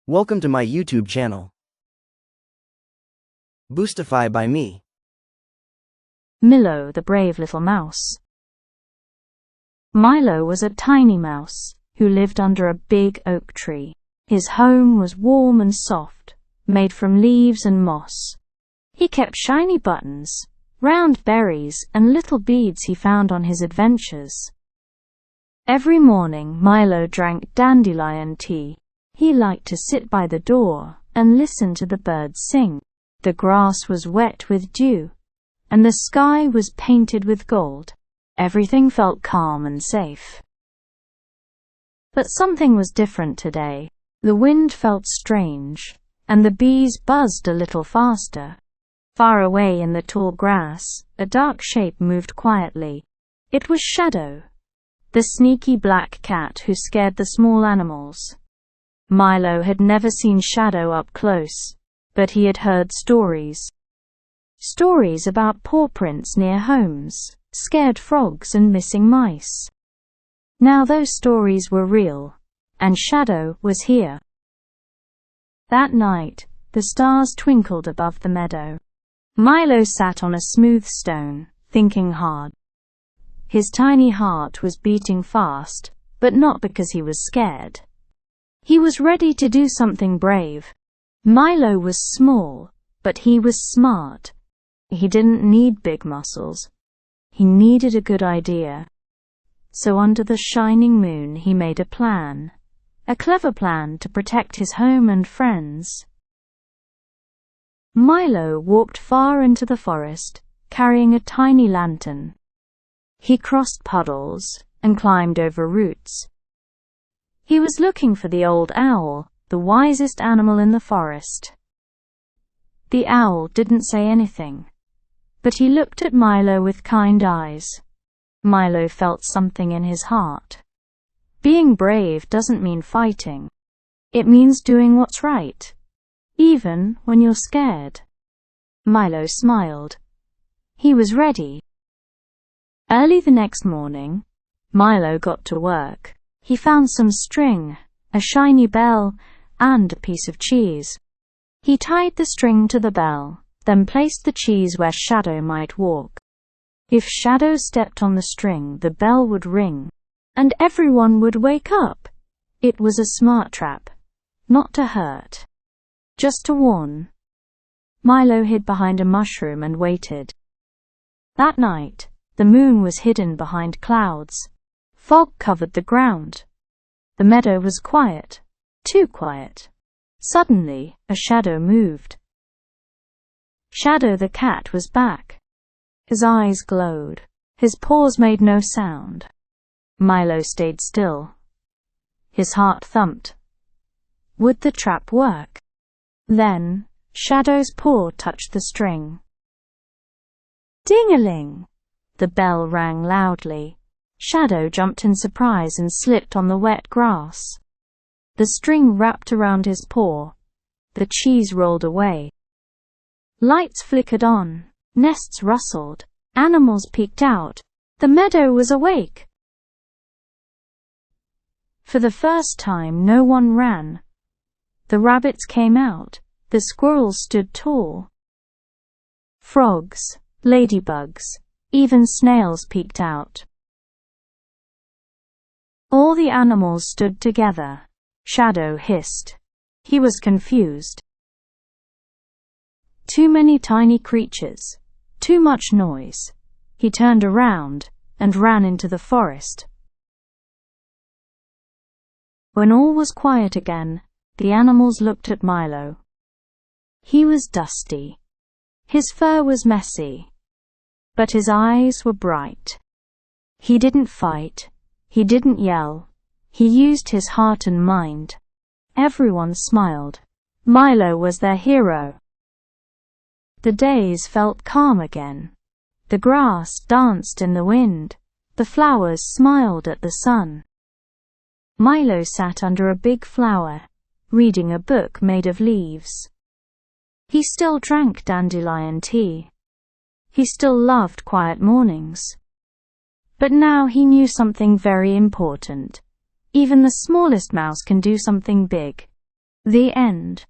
Welcome to my YouTube channel. Boostify by me. Milo, the brave little mouse. Milo was a tiny mouse who lived under a big oak tree. His home was warm and soft, made from leaves and moss. He kept shiny buttons, round berries, and little beads he found on his adventures. Every morning Milo drank dandelion tea. He liked to sit by the door and listen to the birds sing. The grass was wet with dew, and the sky was painted with gold. Everything felt calm and safe. But something was different today. The wind felt strange, and the bees buzzed a little faster. Far away in the tall grass, a dark shape moved quietly. It was Shadow, the sneaky black cat who scared the small animals. Milo had never seen Shadow up close, but he had heard stories. Stories about paw prints near homes, scared frogs, and missing mice. Now those stories were real, and Shadow was here. That night, the stars twinkled above the meadow. Milo sat on a smooth stone, thinking hard. His tiny heart was beating fast, but not because he was scared. He was ready to do something brave. Milo was small, but he was smart. He didn't need big muscles. He needed a good idea. So under the shining moon he made a plan. A clever plan to protect his home and friends. Milo walked far into the forest, carrying a tiny lantern. He crossed puddles and climbed over roots. He was looking for the old owl, the wisest animal in the forest. The owl didn't say anything, but he looked at Milo with kind eyes. Milo felt something in his heart. Being brave doesn't mean fighting. It means doing what's right, even when you're scared. Milo smiled. He was ready. Early the next morning, Milo got to work. He found some string, a shiny bell, and a piece of cheese. He tied the string to the bell, then placed the cheese where Shadow might walk. If Shadow stepped on the string, the bell would ring, and everyone would wake up. It was a smart trap, not to hurt, just to warn. Milo hid behind a mushroom and waited. That night, the moon was hidden behind clouds. Fog covered the ground. The meadow was quiet, too quiet. Suddenly, a shadow moved. Shadow the cat was back. His eyes glowed. His paws made no sound. Milo stayed still. His heart thumped. Would the trap work? Then, Shadow's paw touched the string. Ding-a-ling! The bell rang loudly. Shadow jumped in surprise and slipped on the wet grass. The string wrapped around his paw. The cheese rolled away. Lights flickered on. Nests rustled. Animals peeked out. The meadow was awake. For the first time, no one ran. The rabbits came out. The squirrels stood tall. Frogs, ladybugs, even snails peeked out. All the animals stood together. Shadow hissed. He was confused. Too many tiny creatures. Too much noise. He turned around and ran into the forest. When all was quiet again, the animals looked at Milo. He was dusty. His fur was messy. But his eyes were bright. He didn't fight. He didn't yell. He used his heart and mind. Everyone smiled. Milo was their hero. The days felt calm again. The grass danced in the wind. The flowers smiled at the sun. Milo sat under a big flower, reading a book made of leaves. He still drank dandelion tea. He still loved quiet mornings. But now he knew something very important. Even the smallest mouse can do something big. The end.